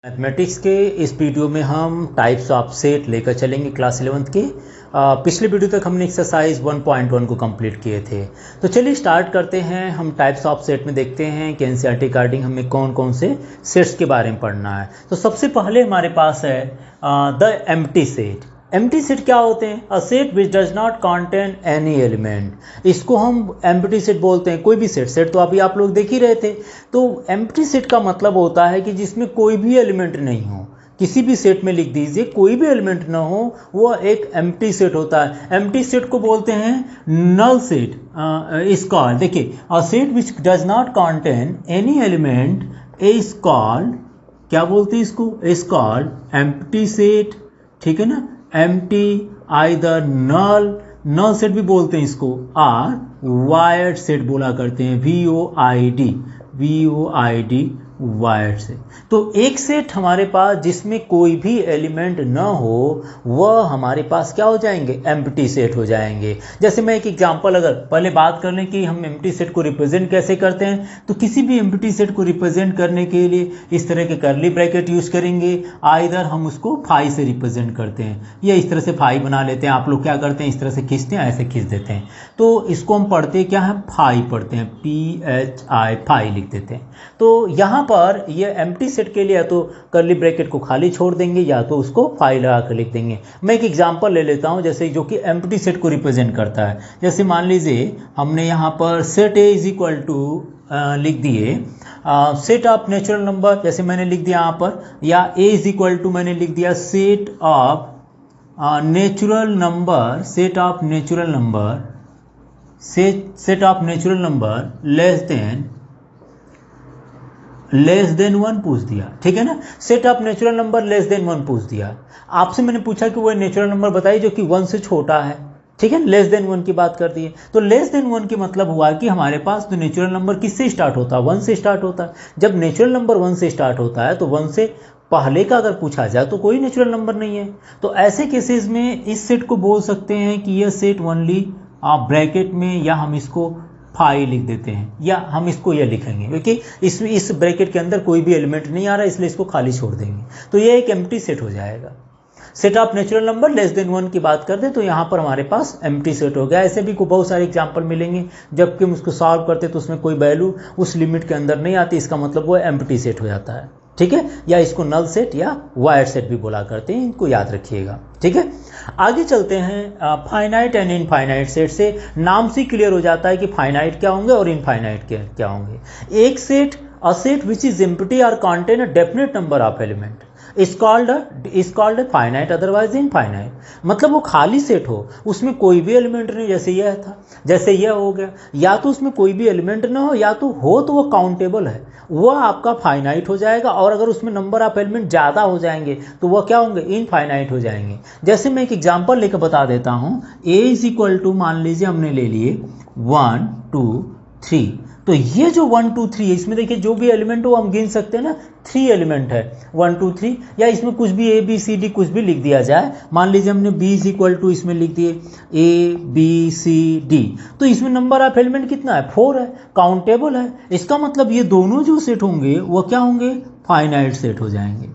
Mathematics के इस video में हम टाइप्स ऑफ सेट लेकर चलेंगे क्लास 11th के। पिछले वीडियो तक हमने एक्सरसाइज 1.1 को कंप्लीट किए थे। तो चलिए स्टार्ट करते हैं। हम टाइप्स ऑफ सेट में देखते हैं कि एनसीईआरटी अकॉर्डिंग हमें कौन कौन से सेट्स के बारे में पढ़ना है। तो सबसे पहले हमारे पास है the empty set. Empty set क्या होते हैं? अ set which does not contain any element. इसको हम एम्प्टी सेट बोलते हैं। कोई भी सेट तो अभी आप लोग देख ही रहे थे। तो एम्प्टी सेट का मतलब होता है कि जिसमें कोई भी एलिमेंट नहीं हो। किसी भी सेट में लिख दीजिए कोई भी एलिमेंट ना हो, वो एक एम्प्टी सेट होता है। एम्प्टी सेट को बोलते हैं नल सेट। इज कॉल्ड, देखिए, अ set which does not contain any element is called, क्या बोलते हैं इसको? Is called empty set. ठीक है ना? एम्प्टी, आइदर नल सेट भी बोलते हैं इसको, और वायर्ड सेट बोला करते हैं, VOID वायर्ड सेट। तो एक सेट हमारे पास जिसमें कोई भी एलिमेंट न हो वह हमारे पास क्या हो जाएंगे? एम्प्टी सेट हो जाएंगे। जैसे मैं एक एग्जांपल, अगर पहले बात कर लें कि हम एम्प्टी सेट को रिप्रेजेंट कैसे करते हैं, तो किसी भी एम्प्टी सेट को रिप्रेजेंट करने के लिए इस तरह के कर्ली ब्रैकेट यूज करेंगे। आइदर हम उसको फाई से रिप्रेजेंट करते हैं, या इस तरह से फाई बना लेते हैं। आप लोग क्या करते हैं? इस तरह से खींचते हैं, ऐसे खींच देते हैं। तो इसको हम पढ़ते क्या है? फाई पढ़ते हैं, PHI, फाई लिख देते हैं। तो यहाँ पर ये एम्प्टी सेट के लिए या तो कर्ली ब्रैकेट को खाली छोड़ देंगे या तो उसको फाई लगा कर लिख देंगे। मैं एक एग्जांपल ले लेता हूँ, जैसे जो कि एम्प्टी सेट को रिप्रेजेंट करता है। जैसे मान लीजिए हमने यहाँ पर set A is equal to लिख दिए सेट ऑफ नेचुरल नंबर, जैसे मैंने लिख दिया यहाँ पर, या A इज इक्वल टू मैंने लिख दिया set of natural number, set of natural number less than 1 पूछ दिया। ठीक है ना? Set of natural number less than 1 पूछ दिया। आपसे मैंने पूछा कि वो नेचुरल नंबर बताइए जो कि 1 से छोटा है। ठीक है? लेस देन 1 की बात कर दी है। तो लेस देन 1 की मतलब हुआ कि हमारे पास तो नेचुरल नंबर किससे स्टार्ट होता है? 1 से स्टार्ट होता है। जब नेचुरल नंबर 1 से स्टार्ट होता है तो 1 से पहले का अगर पूछा जाए तो कोई नेचुरल नंबर नहीं है। तो ऐसे केसेस में इस सेट को बोल सकते हैं कि यह सेट ओनली ब्रैकेट में, या हम इसको फाई लिख देते हैं, या हम इसको यह लिखेंगे क्योंकि इस ब्रैकेट के अंदर कोई भी एलिमेंट नहीं आ रहा, इसलिए इसको खाली छोड़ देंगे। तो ये एक एम्प्टी सेट हो जाएगा। Set of natural number less than 1 की बात कर दे तो यहाँ पर हमारे पास एम्प्टी सेट हो गया। ऐसे भी को बहुत सारे एग्जांपल मिलेंगे जबकि हम उसको सॉल्व करते तो उसमें कोई वैल्यू उस लिमिट के अंदर नहीं आती, इसका मतलब वो एम्प्टी सेट हो जाता है। ठीक है? या इसको नल सेट या वायर्ड सेट भी बोला करते हैं, इनको याद रखिएगा। ठीक है? आगे चलते हैं। फाइनाइट एंड इनफाइनाइट सेट से नाम से क्लियर हो जाता है कि फाइनाइट क्या होंगे और इनफाइनाइट क्या होंगे। एक set, a set which is empty और contain a definite number of element is called finite, otherwise infinite. मतलब वो खाली सेट हो, उसमें कोई भी एलिमेंट नहीं, जैसे यह था, जैसे यह हो गया, या तो उसमें कोई भी एलिमेंट ना हो, या तो हो तो वो काउंटेबल है, वह आपका फाइनाइट हो जाएगा। और अगर उसमें नंबर ऑफ एलिमेंट ज़्यादा हो जाएंगे तो वह क्या होंगे? इनफाइनाइट हो जाएंगे। जैसे मैं एक एग्जांपल लेकर बता देता हूँ। A इज इक्वल टू, मान लीजिए हमने ले लिए 1 2 3। तो ये जो 1 2 3 है, इसमें देखिए जो भी एलिमेंट हो हम गिन सकते हैं ना, 3 एलिमेंट है, 1 2 3, या इसमें कुछ भी ABCD कुछ भी लिख दिया जाए। मान लीजिए हमने B इज इक्वल टू इसमें लिख दिए ABCD, तो इसमें नंबर ऑफ एलिमेंट कितना है? 4 है, काउंटेबल है। इसका मतलब ये दोनों जो सेट होंगे वो क्या होंगे? फाइनाइट सेट हो जाएंगे।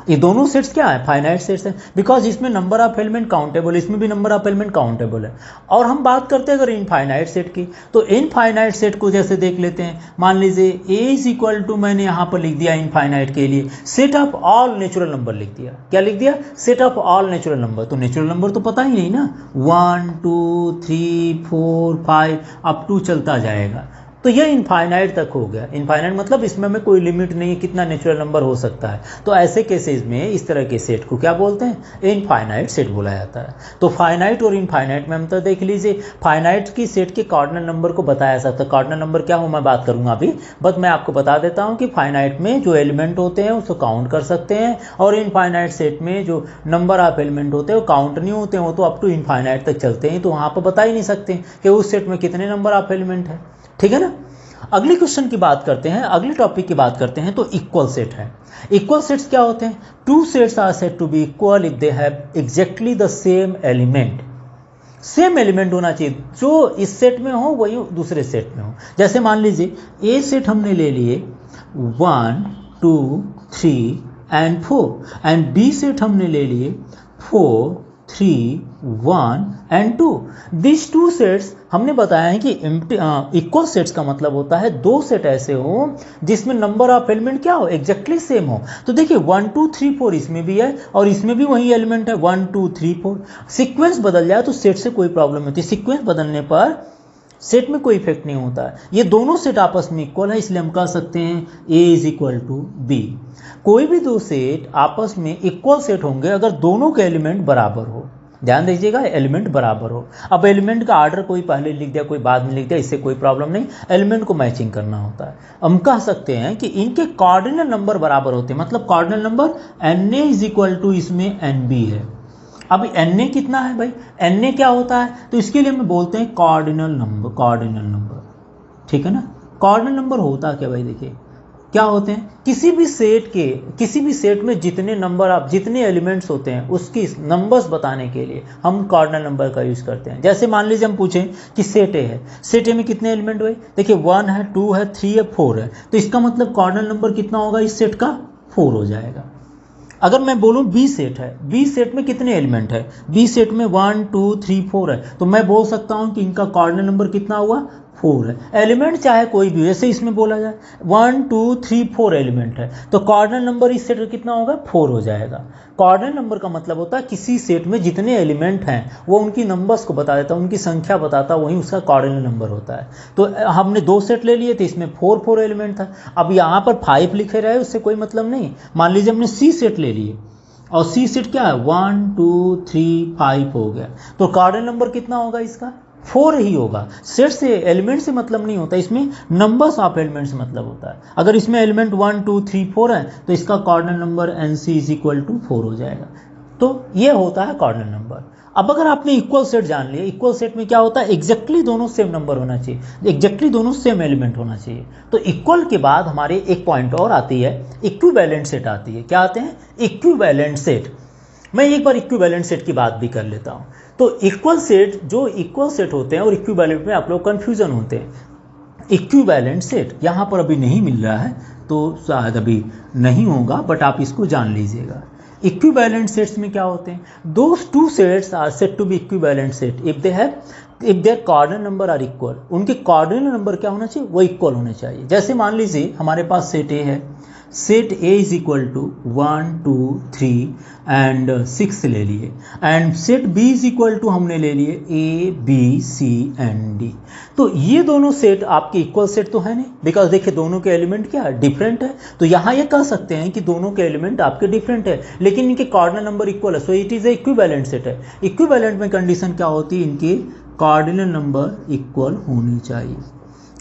ये दोनों सेट्स क्या है? फाइनाइट सेट्स हैं, बिकॉज इसमें नंबर ऑफ एलिमेंट काउंटेबल, इसमें भी नंबर ऑफ एलिमेंट काउंटेबल है। और हम बात करते हैं अगर इनफाइनाइट सेट की, तो इनफाइनाइट सेट को जैसे देख लेते हैं। मान लीजिए A इज इक्वल टू, मैंने यहाँ पर लिख दिया इनफाइनाइट के लिए set of all natural number लिख दिया। क्या लिख दिया? Set of all natural number. तो नेचुरल नंबर तो पता ही नहीं ना, 1 2 3 4 5 अप टू चलता जाएगा। तो यह इनफाइनाइट तक हो गया। इनफाइनाइट मतलब इसमें में कोई लिमिट नहीं है कितना नेचुरल नंबर हो सकता है। तो ऐसे केसेस में इस तरह के सेट को क्या बोलते हैं? इनफाइनाइट सेट बोला जाता है। तो फाइनाइट और इनफाइनाइट में अंतर देख लीजिए। फाइनाइट की सेट के कार्डिनल नंबर को बताया सकता है। कार्डिनल नंबर क्या हो मैं बात करूंगा अभी, बट मैं आपको बता देता हूं कि फाइनाइट में जो एलिमेंट होते हैं उसको काउंट कर सकते हैं, और इनफाइनाइट सेट में जो नंबर ऑफ एलिमेंट होते हैं वो काउंट नहीं होते हैं, वो तो अप टू इनफाइनाइट तक चलते हैं। तो वहाँ पर बता ही नहीं सकते कि उस सेट में कितने नंबर ऑफ एलिमेंट है। ठीक है ना? अगले क्वेश्चन की बात करते हैं, अगले टॉपिक की बात करते हैं। तो इक्वल सेट है। इक्वल सेट्स क्या होते हैं? Two sets are said to be equal if they have exactly the same element. Same element होना चाहिए, जो इस सेट में हो वही दूसरे सेट में हो। जैसे मान लीजिए ए सेट हमने ले लिए 1 2 3 एंड 4 एंड बी सेट हमने ले लिए 4 3 1 एंड 2। दिस टू सेट्स हमने बताया है कि इक्वल सेट्स का मतलब होता है दो सेट ऐसे हो जिसमें नंबर ऑफ एलिमेंट क्या हो, एग्जैक्टली सेम हो। तो देखिए 1 2 3 4 इसमें भी है और इसमें भी वही एलिमेंट है 1 2 3 4। सीक्वेंस बदल जाए तो सेट से कोई प्रॉब्लम नहीं होती, सीक्वेंस बदलने पर सेट में कोई इफेक्ट नहीं होता है। ये दोनों सेट आपस में इक्वल है, इसलिए हम कह सकते हैं A is equal to B. कोई भी दो सेट आपस में इक्वल सेट होंगे अगर दोनों के एलिमेंट बराबर हो। ध्यान दीजिएगा, एलिमेंट बराबर हो। अब एलिमेंट का आर्डर कोई पहले लिख दिया कोई बाद में लिख दिया, इससे कोई प्रॉब्लम नहीं, एलिमेंट को मैचिंग करना होता है। हम कह सकते हैं कि इनके कार्डिनल नंबर बराबर होते हैं, मतलब cardinal number Na is equal to इसमें Nb है। अब Na कितना है भाई, Na क्या होता है, तो इसके लिए हम बोलते हैं कार्डिनल नंबर। कार्डिनल नंबर, ठीक है ना। कार्डिनल नंबर होता क्या भाई, देखिए क्या होते हैं, किसी भी सेट में जितने नंबर आप जितने एलिमेंट्स होते हैं उसकी नंबर्स बताने के लिए हम कार्डिनल नंबर का यूज़ करते हैं। जैसे मान लीजिए हम पूछें कि सेट ए है, सेट ए में कितने एलिमेंट हुए, देखिए 1 है 2 है 3 है 4 है, तो इसका मतलब कार्डिनल नंबर कितना होगा इस सेट का, 4 हो जाएगा। अगर मैं बोलूं बी सेट है, बी सेट में कितने एलिमेंट है, बी सेट में 1 2 3 4 है, तो मैं बोल सकता हूं कि इनका कार्डिनल नंबर कितना हुआ, 4 है। एलिमेंट चाहे कोई भी, जैसे इसमें बोला जाए 1 2 3 4 एलिमेंट है, तो कार्डिनल नंबर इस सेट का कितना होगा, 4 हो जाएगा। कार्डिनल नंबर का मतलब होता है किसी सेट में जितने एलिमेंट हैं वो उनकी नंबर्स को बता देता है, उनकी संख्या बताता है, वही उसका कार्डिनल नंबर होता है। तो हमने दो सेट ले लिए थे, इसमें 4 एलिमेंट था। अब यहाँ पर 5 लिखे रहे उससे कोई मतलब नहीं। मान लीजिए हमने सी सेट ले लिए और सी सेट क्या है 1 2 3 5 हो गया, तो कार्डिनल नंबर कितना होगा इसका, 4 ही होगा। सेट से एलिमेंट से मतलब नहीं होता, इसमें नंबर्स ऑफ एलिमेंट से मतलब होता है। अगर इसमें एलिमेंट 1 2 3 4 है तो इसका cardinal number NC is equal to 4 हो जाएगा। तो ये होता है कार्डिनल नंबर। अब अगर आपने इक्वल सेट जान लिया, इक्वल सेट में क्या होता है, एग्जैक्टली दोनों सेम नंबर होना चाहिए, एग्जैक्टली दोनों सेम एलिमेंट होना चाहिए। तो इक्वल के बाद हमारे एक पॉइंट और आती है, इक्विवेलेंट सेट आती है। क्या आते हैं, इक्विवेलेंट सेट। मैं एक बार इक्विवेलेंट सेट की बात भी कर लेता हूँ। तो इक्वल सेट, जो इक्वल सेट होते हैं और इक्विवेलेंट में आप लोग कन्फ्यूजन होते हैं। इक्विवेलेंट सेट यहाँ पर अभी नहीं मिल रहा है तो शायद अभी नहीं होगा, बट आप इसको जान लीजिएगा। इक्विवेलेंट सेट्स में क्या होते हैं, those two sets are said to be equivalent set if their cardinal number are equal. उनके कार्डिनल नंबर क्या होना चाहिए, वो इक्वल होने चाहिए। जैसे मान लीजिए हमारे पास सेट ए है, set A is equal to 1 2 3 and 6 ले लिए, and set B is equal to हमने ले लिए A B C and D। तो ये दोनों सेट आपके इक्वल सेट तो है नहीं, बिकॉज देखिए दोनों के एलिमेंट क्या है, डिफरेंट है। तो यहाँ ये कह सकते हैं कि दोनों के एलिमेंट आपके डिफरेंट है, लेकिन इनके कार्डिनल नंबर इक्वल है, सो it is A equivalent set है। इक्विवेलेंट में कंडीशन क्या होती है, इनके कार्डिनल नंबर इक्वल होनी चाहिए।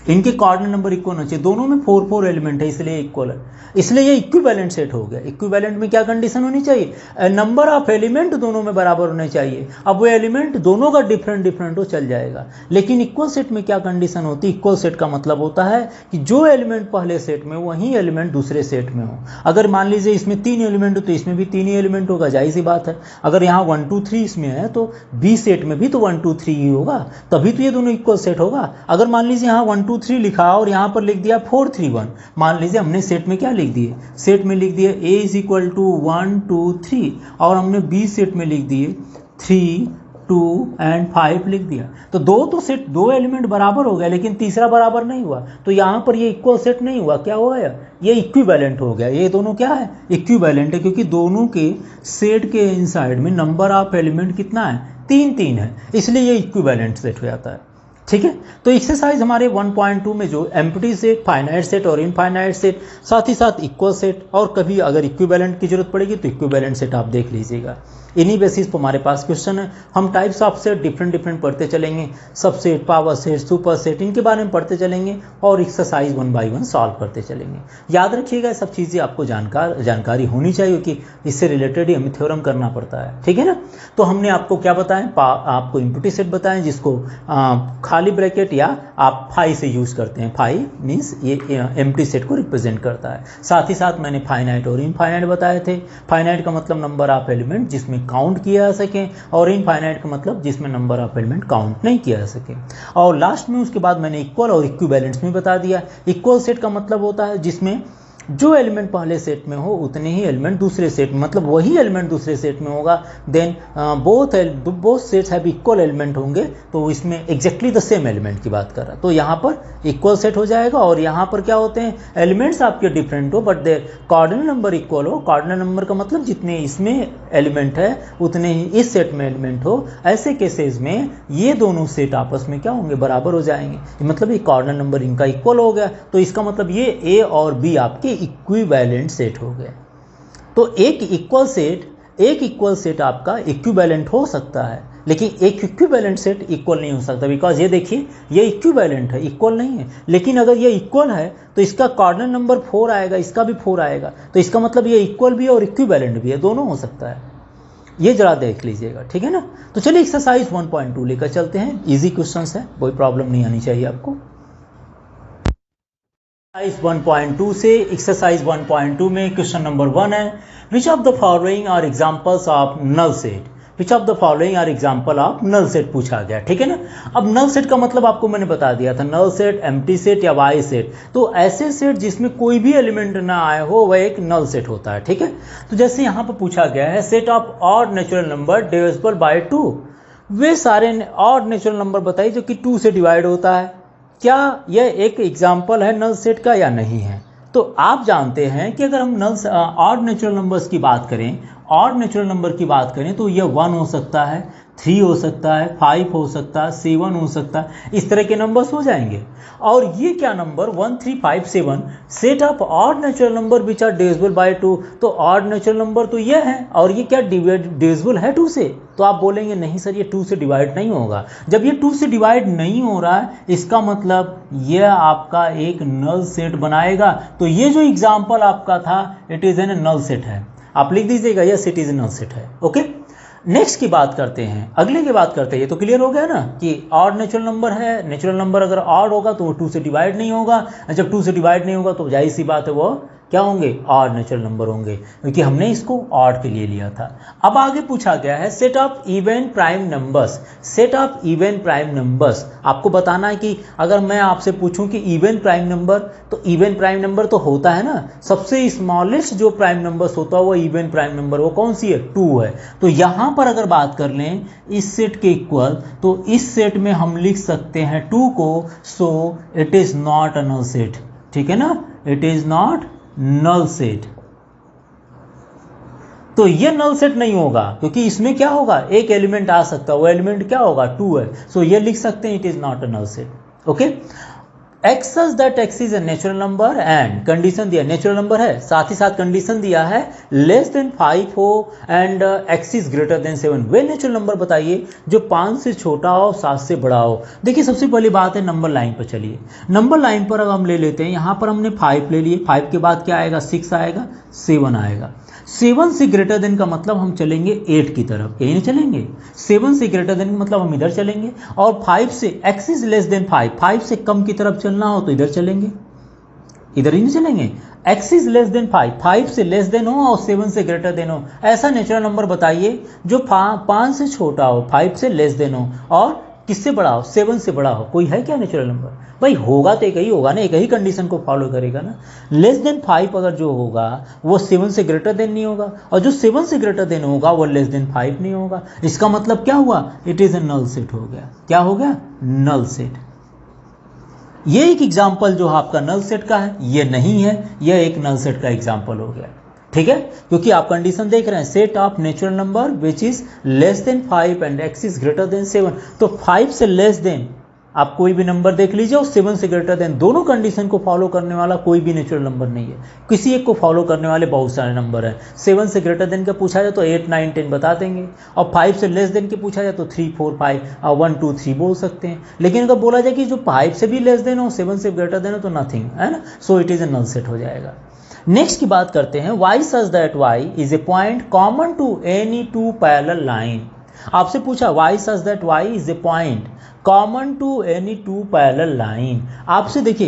इनके कार्डिनल नंबर इक्वल होना चाहिए। दोनों में 4 एलिमेंट है इसलिए इक्वल है, इसलिए ये इक्विवेलेंट सेट हो गया। इक्विवेलेंट में क्या कंडीशन होनी चाहिए, नंबर ऑफ एलिमेंट दोनों में बराबर होने चाहिए। अब वो एलिमेंट दोनों का डिफरेंट हो चल जाएगा, लेकिन इक्वल सेट में क्या कंडीशन होती है, इक्वल सेट का मतलब होता है कि जो एलिमेंट पहले सेट में वही एलिमेंट दूसरे सेट में हो। अगर मान लीजिए इसमें 3 एलिमेंट हो तो इसमें भी 3 ही एलिमेंट होगा, जाहिर सी बात है। अगर यहाँ 1 2 3 इसमें है तो बी सेट में भी तो 1 2 3 ही होगा, तभी तो ये दोनों इक्वल सेट होगा। अगर मान लीजिए यहाँ 1 2 3 लिखा और यहाँ पर लिख दिया 4 3 1, मान लीजिए हमने सेट में क्या लिख दिए, सेट में लिख दिए A इज इक्वल टू 1 2 3 और हमने बी सेट में लिख दिए 3 2 एंड 5 लिख दिया। तो दो एलिमेंट बराबर हो गए, लेकिन तीसरा बराबर नहीं हुआ, तो यहाँ पर ये इक्वल सेट नहीं हुआ। क्या हुआ, ये इक्विवेलेंट हो गया। ये दोनों क्या है, इक्विवेलेंट है, क्योंकि दोनों के सेट के इनसाइड में नंबर ऑफ एलिमेंट कितना है, 3 है, इसलिए ये इक्विवेलेंट सेट हो जाता है। ठीक है, तो एक्सरसाइज हमारे 1.2 में जो एम्प्टी सेट, फाइनाइट सेट और इनफाइनाइट सेट, साथ ही साथ इक्वल सेट, और कभी अगर इक्विवेलेंट की जरूरत पड़ेगी तो इक्विवेलेंट सेट आप देख लीजिएगा। इन्हीं बेसिस पर हमारे पास क्वेश्चन है। हम टाइप्स ऑफ सेट डिफरेंट पढ़ते चलेंगे, subset, power set, super set, इनके बारे में पढ़ते चलेंगे और एक्सरसाइज 1 बाय 1 सॉल्व करते चलेंगे। याद रखिएगा सब चीज़ें आपको जानकारी होनी चाहिए कि इससे रिलेटेड ही हमें थ्योरम करना पड़ता है। ठीक है ना, तो हमने आपको क्या बताएं, आपको एम्प्टी सेट बताएं जिसको खाली ब्रैकेट या आप फाई से यूज़ करते हैं। फाई मीन्स ये एम्प्टी सेट को रिप्रेजेंट करता है। साथ ही साथ मैंने फाइनाइट और इनफाइनाइट बताए थे। फाइनाइट का मतलब नंबर ऑफ एलिमेंट जिसमें काउंट किया जा सके, और इनफाइनाइट का मतलब जिसमें नंबर ऑफ एलिमेंट काउंट नहीं किया जा सके। और लास्ट में उसके बाद मैंने इक्वल और इक्विवेलेंट्स में बता दिया। इक्वल सेट का मतलब होता है जिसमें जो एलिमेंट पहले सेट में हो उतने ही एलिमेंट दूसरे सेट में, मतलब वही एलिमेंट दूसरे सेट में होगा, then both sets have equal element होंगे, तो इसमें एग्जैक्टली द सेम एलिमेंट की बात कर रहा है, तो यहाँ पर इक्वल सेट हो जाएगा। और यहाँ पर क्या होते हैं, एलिमेंट्स आपके डिफरेंट हो but their cardinal number equal हो। कार्डिनल नंबर का मतलब जितने इसमें एलिमेंट है उतने ही इस सेट में एलिमेंट हो। ऐसे केसेस में ये दोनों सेट आपस में क्या होंगे, बराबर हो जाएंगे, मतलब ये कार्डिनल नंबर इनका इक्वल हो गया, तो इसका मतलब ये ए और बी आपके इक्विवेलेंट सेट हो गए। तो एक इक्वल सेट आपका इक्विवेलेंट हो सकता है, लेकिन एक इक्विवेलेंट सेट इक्वल नहीं हो सकता, बिकॉज ये देखिए ये इक्विवेलेंट है, इक्वल नहीं है। लेकिन अगर ये इक्वल है तो इसका कार्डिनल नंबर 4 आएगा, इसका भी 4 आएगा, तो इसका मतलब ये इक्वल भी है और इक्विवेलेंट भी है, दोनों हो सकता है। ये जरा देख लीजिएगा, ठीक है ना। तो चलिए एक्सरसाइज 1.2 लेकर चलते हैं, इजी क्वेश्चंस है, कोई प्रॉब्लम नहीं आनी चाहिए आपको। एक्सरसाइज 1.2 से एक्सरसाइज 1.2 में क्वेश्चन नंबर 1 है, which of the following are examples of null set. Which of the following are example of null set पूछा गया, ठीक है ना। अब नल सेट का मतलब आपको मैंने बता दिया था, नल सेट, एम्प्टी सेट या वाई सेट। तो ऐसे सेट जिसमें कोई भी एलिमेंट ना आए हो वह एक नल सेट होता है, ठीक है। तो जैसे यहाँ पर पूछा गया है set of odd natural number divisible by 2, वे सारे ऑड नेचुरल नंबर बताइए जो कि 2 से डिवाइड होता है, क्या यह एक एग्जाम्पल है नल सेट का या नहीं है। तो आप जानते हैं कि अगर हम ऑड नेचुरल नंबर्स की बात करें, ऑड नेचुरल नंबर की बात करें तो यह 1 हो सकता है, 3 हो सकता है, 5 हो सकता है, 7 हो सकता है, इस तरह के नंबर्स हो जाएंगे। और ये क्या number 1, 3, 5, 7 set of odd natural number which are divisible by 2, तो ऑड नेचुरल नंबर तो ये है, और ये क्या डिविजिबल है 2 से। तो आप बोलेंगे नहीं सर ये 2 से डिवाइड नहीं होगा। जब ये 2 से डिवाइड नहीं हो रहा है इसका मतलब ये आपका एक नल सेट बनाएगा। तो ये जो एग्जाम्पल आपका था it is an null set है, आप लिख दीजिएगा yes it is a null set है। ओके, नेक्स्ट की बात करते हैं, अगले की बात करते हैं। ये तो क्लियर हो गया ना कि ऑड नेचुरल नंबर है, नेचुरल नंबर अगर ऑड होगा तो वो 2 से डिवाइड नहीं होगा, जब 2 से डिवाइड नहीं होगा तो जाहिर सी बात है वो क्या होंगे, ऑड नेचुरल नंबर होंगे, क्योंकि हमने इसको ऑड के लिए लिया था। अब आगे पूछा गया है set of even prime numbers. Set of even prime numbers आपको बताना है कि अगर मैं आपसे पूछूं कि इवन प्राइम नंबर, तो इवन प्राइम नंबर तो होता है ना, सबसे स्मॉलेस्ट जो प्राइम नंबर्स होता है वो इवन प्राइम नंबर, वो कौन सी है, 2 है। तो यहां पर अगर बात कर लें इस सेट के इक्वल, तो इस सेट में हम लिख सकते हैं 2 को, so it is not a null set, ठीक है ना, it is not null set. तो ये नल सेट नहीं होगा क्योंकि इसमें क्या होगा, एक एलिमेंट आ सकता है, वो एलिमेंट क्या होगा, 2 है, सो ये लिख सकते हैं it is not a null set. Okay, X such that X is a natural number and condition दिया, नेचुरल नंबर है, साथ ही साथ कंडीशन दिया है लेस देन 5 हो and x is greater than 7। Way natural number बताइए जो 5 से छोटा हो, 7 से बड़ा हो। देखिए सबसे पहली बात है नंबर लाइन पर चलिए, नंबर लाइन पर अब हम ले लेते हैं, यहाँ पर हमने 5 ले लिए, 5 के बाद क्या आएगा, 6 आएगा, 7 आएगा। 7 से ग्रेटर देन का मतलब हम चलेंगे 8 की तरफ, यही नहीं चलेंगे, 7 से ग्रेटर देन का मतलब हम इधर चलेंगे, और 5 से एक्स इज लेस देन 5, 5 से कम की तरफ चलना हो तो इधर चलेंगे, इधर ही नहीं चलेंगे। एक्स इज लेस देन 5, 5 से लेस देन हो और 7 से ग्रेटर देन हो, ऐसा नेचुरल नंबर बताइए जो 5 से छोटा हो, 5 से लेस देन हो और किससे बड़ा हो, 7 से बड़ा हो। कोई है क्या नेचुरल नंबर, भाई होगा तो एक ही होगा ना, एक ही कंडीशन को फॉलो करेगा ना। लेस देन 5 अगर जो होगा वो 7 से ग्रेटर देन नहीं होगा, और जो 7 से ग्रेटर देन होगा वो लेस देन 5 नहीं होगा। इसका मतलब क्या हुआ, it is a null set हो गया। क्या हो गया, नल सेट। ये एक एग्जाम्पल जो आपका नल सेट का है, ये नहीं है, यह एक नल सेट का एग्जाम्पल हो गया, ठीक है, क्योंकि आप कंडीशन देख रहे हैं set of natural number which is less than 5 and x is greater than 7। तो 5 से लेस देन आप कोई भी नंबर देख लीजिए और 7 से ग्रेटर देन, दोनों कंडीशन को फॉलो करने वाला कोई भी नेचुरल नंबर नहीं है, किसी एक को फॉलो करने वाले बहुत सारे नंबर हैं। 7 से ग्रेटर देन का पूछा जाए तो 8, 9, 10 बता देंगे, और 5 से लेस देन के पूछा जाए तो 3, 4, 5, 1, 2, 3 बोल सकते हैं। लेकिन अगर बोला जाए कि जो 5 से भी लेस देन हो, 7 से ग्रेटर देन हो, तो नथिंग है ना, so it is a null set हो जाएगा। नेक्स्ट की बात करते हैं, Y such that Y is a point common to any 2 parallel line. आपसे पूछा Y such that Y is a point common to any 2 parallel line. आपसे देखिए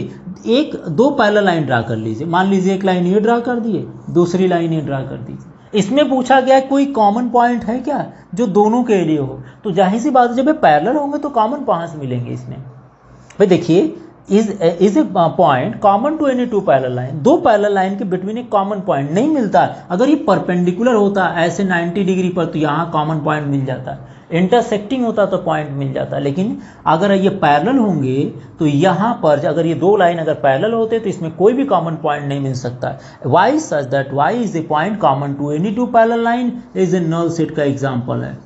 एक 2 पैरेलल लाइन ड्रा कर लीजिए, मान लीजिए एक लाइन ये ड्रा कर दिए, दूसरी लाइन ये ड्रा कर दीजिए। इसमें पूछा गया कोई कॉमन पॉइंट है क्या जो दोनों के लिए हो, तो जाहिर सी बात है जब ये पैरेलल होंगे तो कॉमन कहाँ से मिलेंगे इसमें। भाई देखिए is a point common to any two parallel line, दो पैरेलल लाइन के बिटवीन एक कॉमन पॉइंट नहीं मिलता है। अगर ये परपेंडिकुलर होता ऐसे 90 डिग्री पर तो यहाँ कॉमन पॉइंट मिल जाता, इंटरसेक्टिंग होता तो पॉइंट मिल जाता, लेकिन अगर ये पैरेलल होंगे तो यहाँ पर अगर ये दो लाइन अगर पैरेलल होते तो इसमें कोई भी कॉमन पॉइंट नहीं मिल सकता। Y such that Y is a point common to any two parallel line is a null set का एग्जाम्पल है।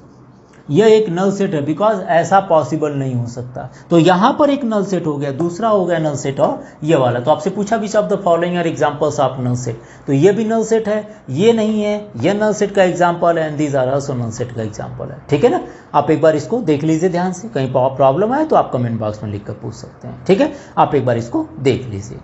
यह एक नल सेट है बिकॉज ऐसा पॉसिबल नहीं हो सकता। तो यहाँ पर एक नल सेट हो गया, दूसरा हो गया नल सेट और ये वाला। तो आपसे पूछा which of the following are examples of null set, तो ये भी नल सेट है, ये नहीं है, ये नल सेट का एग्जांपल है, and these are also null set का एग्जांपल है। ठीक है ना, आप एक बार इसको देख लीजिए ध्यान से, कहीं प्रॉब्लम आए तो आप कमेंट बॉक्स में लिख कर पूछ सकते हैं। ठीक है, आप एक बार इसको देख लीजिए।